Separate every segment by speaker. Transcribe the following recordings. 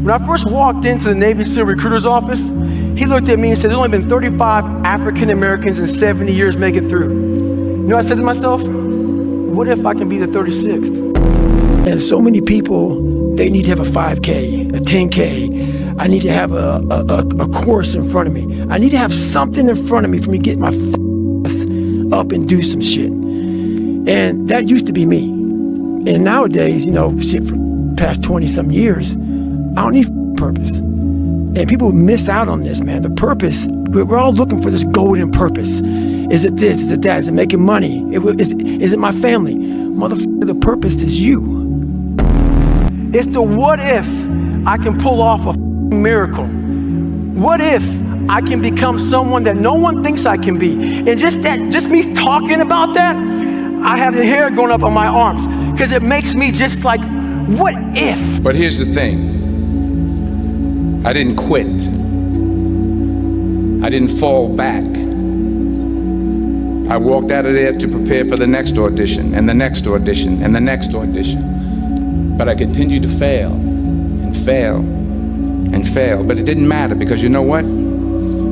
Speaker 1: When I first walked into the Navy SEAL recruiter's office, he looked at me and said, there's only been 35 African Americans in 70 years make it through. You know what I said to myself? What if I can be the 36th? And so many people, they need to have a 5K, a 10K. I need to have a course in front of me. I need to have something in front of me for me to get my ass up and do some shit. And that used to be me. And nowadays, you know, shit, for the past 20-some years, I don't need purpose. And people miss out on this, man. The purpose, we're all looking for this golden purpose. Is it this? Is it that? Is it making money? Is it my family? Motherfucker, the purpose is you. It's the what if I can pull off a miracle. What if I can become someone that no one thinks I can be? And just me talking about that, I have the hair going up on my arms because it makes me just like, what if?
Speaker 2: But here's the thing. I didn't quit. I didn't fall back. I walked out of there to prepare for the next audition and the next audition and the next audition. But I continued to fail and fail and fail. But it didn't matter because you know what?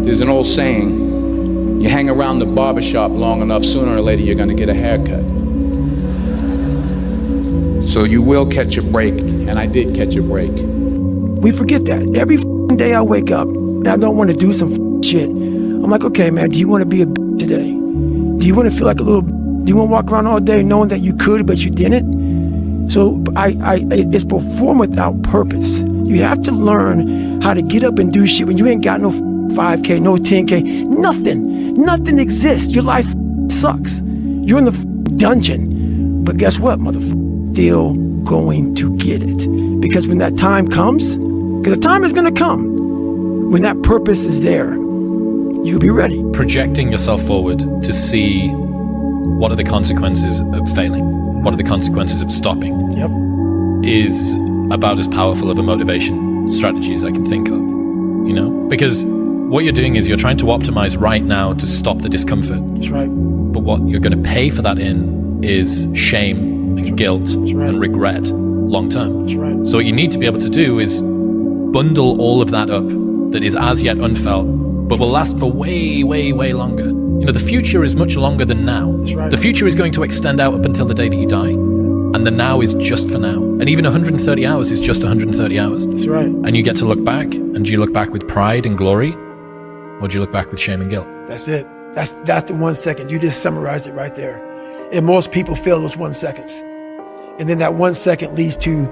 Speaker 2: There's an old saying, you hang around the barbershop long enough, sooner or later you're gonna get a haircut. So you will catch a break, and I did catch a break.
Speaker 1: We forget that. Every day I wake up and I don't want to do some shit. I'm like, okay, man, do you want to be a bitch today? Do you want to feel like a little, do you want to walk around all day knowing that you could, but you didn't? So it's perform without purpose. You have to learn how to get up and do shit when you ain't got no 5K, no 10K, nothing. Nothing exists. Your life sucks. You're in the dungeon. But guess what, motherfucker? Still going to get it. Because when that time comes, because the time is going to come, when that purpose is there, you'll be ready.
Speaker 3: Projecting yourself forward to see what are the consequences of failing, what are the consequences of stopping, is about as powerful of a motivation strategy as I can think of, you know? Because what you're doing is you're trying to optimize right now to stop the discomfort.
Speaker 1: That's right.
Speaker 3: But what you're going to pay for that in is shame and guilt and regret long term.
Speaker 1: That's right.
Speaker 3: So what you need to be able to do is bundle all of that up that is as yet unfelt, but will last for way, way, way longer. You know, the future is much longer than now.
Speaker 1: That's right.
Speaker 3: The future is going to extend out up until the day that you die. And the now is just for now. And even 130 hours is just 130 hours.
Speaker 1: That's right.
Speaker 3: And you get to look back, and do you look back with pride and glory, or do you look back with shame and guilt?
Speaker 1: That's it. That's the 1 second. You just summarized it right there. And most people fail those 1 seconds. And then that 1 second leads to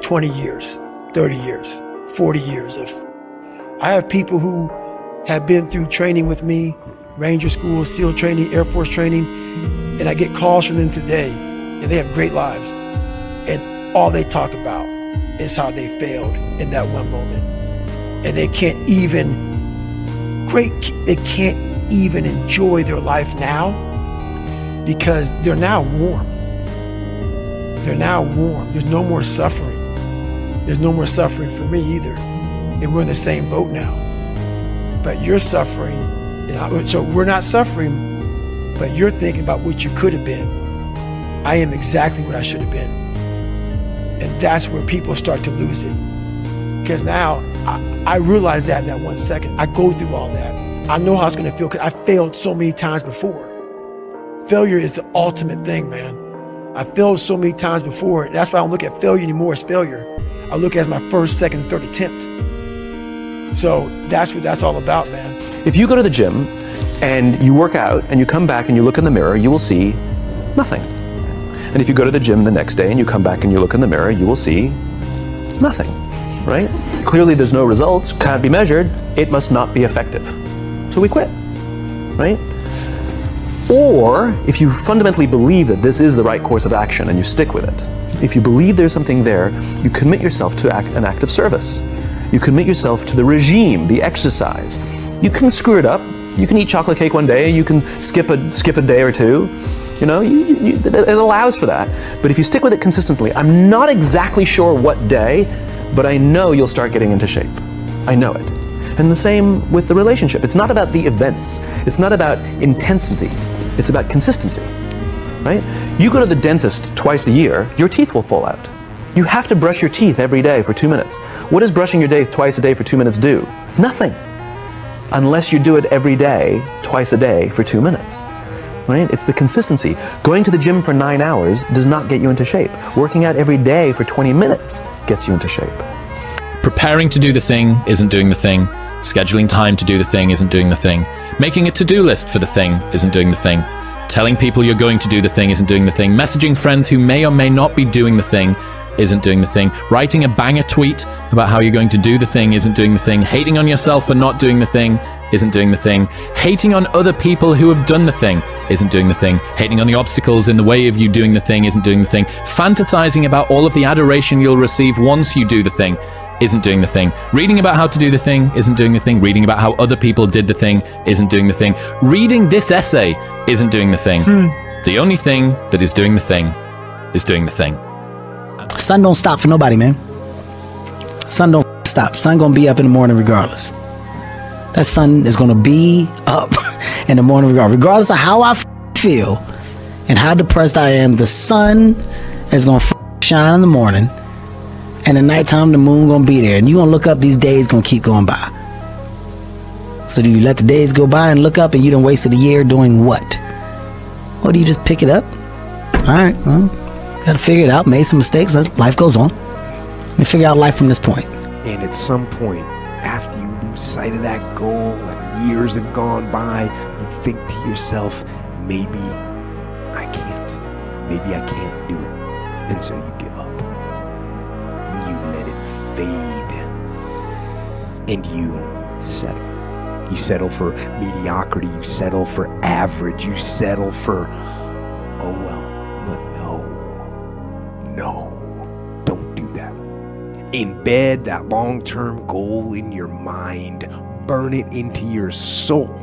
Speaker 1: 20 years, 30 years, 40 years. I have people who have been through training with me, Ranger School, SEAL training, Air Force training, and I get calls from them today, and they have great lives. And all they talk about is how they failed in that one moment. And they can't even enjoy their life now because they're now warm. They're now warm. There's no more suffering. There's no more suffering for me either. And we're in the same boat now. But you're suffering, so we're not suffering, but you're thinking about what you could have been. I am exactly what I should have been. And that's where people start to lose it. Because now, I realize that in that 1 second. I go through all that. I know how it's gonna feel, because I failed so many times before. Failure is the ultimate thing, man. I failed so many times before. That's why I don't look at failure anymore as failure. I look at it as my first, second, third attempt. So that's what that's all about, man.
Speaker 4: If you go to the gym and you work out and you come back and you look in the mirror, you will see nothing. And if you go to the gym the next day and you come back and you look in the mirror, you will see nothing, right? Clearly there's no results, can't be measured, it must not be effective. So we quit, right? Or if you fundamentally believe that this is the right course of action and you stick with it, if you believe there's something there, you commit yourself to an act of service. You commit yourself to the regime, the exercise. You can screw it up. You can eat chocolate cake one day, you can skip a day or two. You know, it allows for that. But if you stick with it consistently, I'm not exactly sure what day, but I know you'll start getting into shape. I know it. And the same with the relationship. It's not about the events. It's not about intensity. It's about consistency, right? You go to the dentist twice a year, your teeth will fall out. You have to brush your teeth every day for 2 minutes. What does brushing your teeth twice a day for 2 minutes do? Nothing. Unless you do it every day, twice a day for 2 minutes. Right? It's the consistency. Going to the gym for 9 hours does not get you into shape. Working out every day for 20 minutes gets you into shape.
Speaker 3: Preparing to do the thing isn't doing the thing. Scheduling time to do the thing isn't doing the thing. Making a to-do list for the thing isn't doing the thing. Telling people you're going to do the thing isn't doing the thing. Messaging friends who may or may not be doing the thing isn't doing the thing. Writing a banger tweet about how you're going to do the thing isn't doing the thing. Hating on yourself for not doing the thing isn't doing the thing. Hating on other people who have done the thing isn't doing the thing. Hating on the obstacles in the way of you doing the thing isn't doing the thing. Fantasizing about all of the adoration you'll receive once you do the thing isn't doing the thing. Reading about how to do the thing isn't doing the thing. Reading about how other people did the thing isn't doing the thing. Reading this essay isn't doing the thing. The only thing that is doing the thing is doing the thing.
Speaker 5: Sun don't stop for nobody, man. Sun don't stop. Sun gonna be up in the morning regardless. That sun is gonna be up in the morning regardless of how I feel and how depressed I am. The sun is gonna shine in the morning, and at nighttime the moon gonna be there, and you gonna look up. These days gonna keep going by. So do you let the days go by and look up and you done wasted a year doing what? Or do you just pick it up? All right, well, gotta figure it out. Made some mistakes. Life goes on. Let me figure out life from this point.
Speaker 6: And at some point, after you lose sight of that goal and years have gone by, you think to yourself, maybe I can't. Maybe I can't do it. And so you give up. You let it fade. And you settle. You settle for mediocrity. You settle for average. You settle for, oh well. But no, don't do that. Embed that long-term goal in your mind. Burn it into your soul.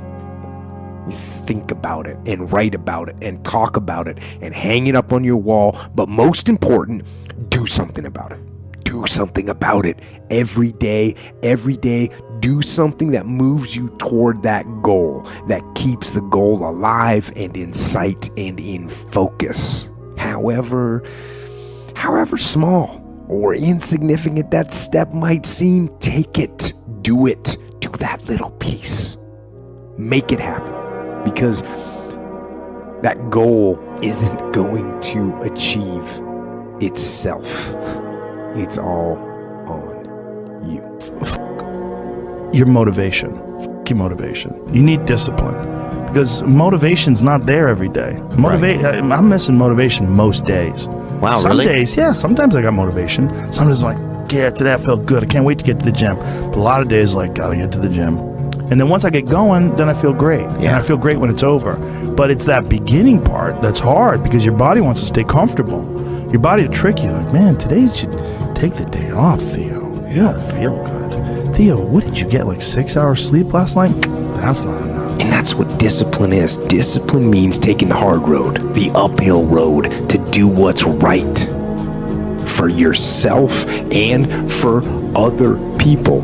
Speaker 6: Think about it and write about it and talk about it and hang it up on your wall. But most important, do something about it. Do something about it every day. Do something that moves you toward that goal, that keeps the goal alive and in sight and in focus. However small or insignificant that step might seem, take it, do it, do that little piece. Make it happen, because that goal isn't going to achieve itself. It's all on you.
Speaker 7: Your motivation. Your motivation. You need discipline, because motivation's not there every day. I'm missing motivation most days.
Speaker 8: Wow,
Speaker 7: Some
Speaker 8: really?
Speaker 7: days, yeah. Sometimes I got motivation. Sometimes I'm like, yeah, today I felt good. I can't wait to get to the gym. But a lot of days, like, gotta get to the gym. And then once I get going, then I feel great. Yeah. And I feel great when it's over. But it's that beginning part that's hard, because your body wants to stay comfortable. Your body will trick you. Like, man, today you should take the day off, Theo. You don't feel good. Theo, what did you get, like 6 hours sleep last night? That's not enough.
Speaker 6: And that's what discipline is. Discipline means taking the hard road, the uphill road, to do what's right for yourself and for other people.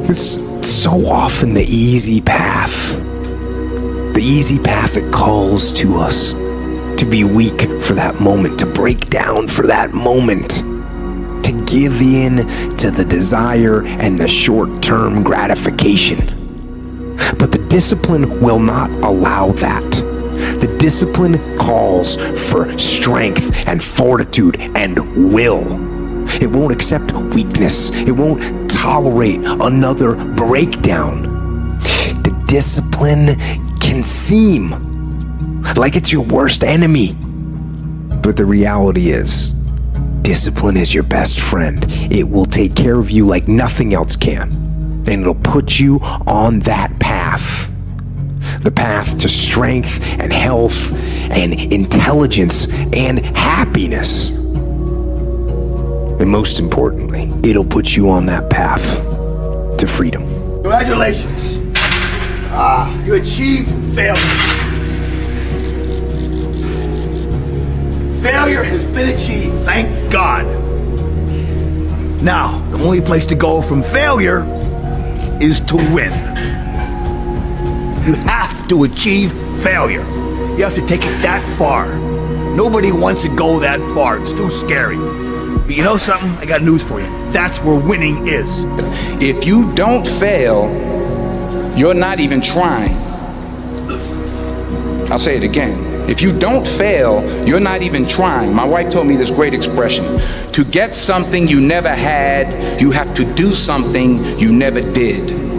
Speaker 6: It's so often the easy path that calls to us to be weak for that moment, to break down for that moment, to give in to the desire and the short-term gratification. But the discipline will not allow that. The discipline calls for strength and fortitude and will. It won't accept weakness. It won't tolerate another breakdown. The discipline can seem like it's your worst enemy. But the reality is, discipline is your best friend. It will take care of you like nothing else can. And it'll put you on that path. The path to strength and health and intelligence and happiness. And most importantly, it'll put you on that path to freedom.
Speaker 9: Congratulations. You achieved failure. Failure has been achieved, thank God. Now, the only place to go from failure is to win. You have to achieve failure. You have to take it that far. Nobody wants to go that far. It's too scary. But you know something? I got news for you. That's where winning is.
Speaker 2: If you don't fail, you're not even trying. I'll say it again. If you don't fail, you're not even trying. My wife told me this great expression. To get something you never had, you have to do something you never did.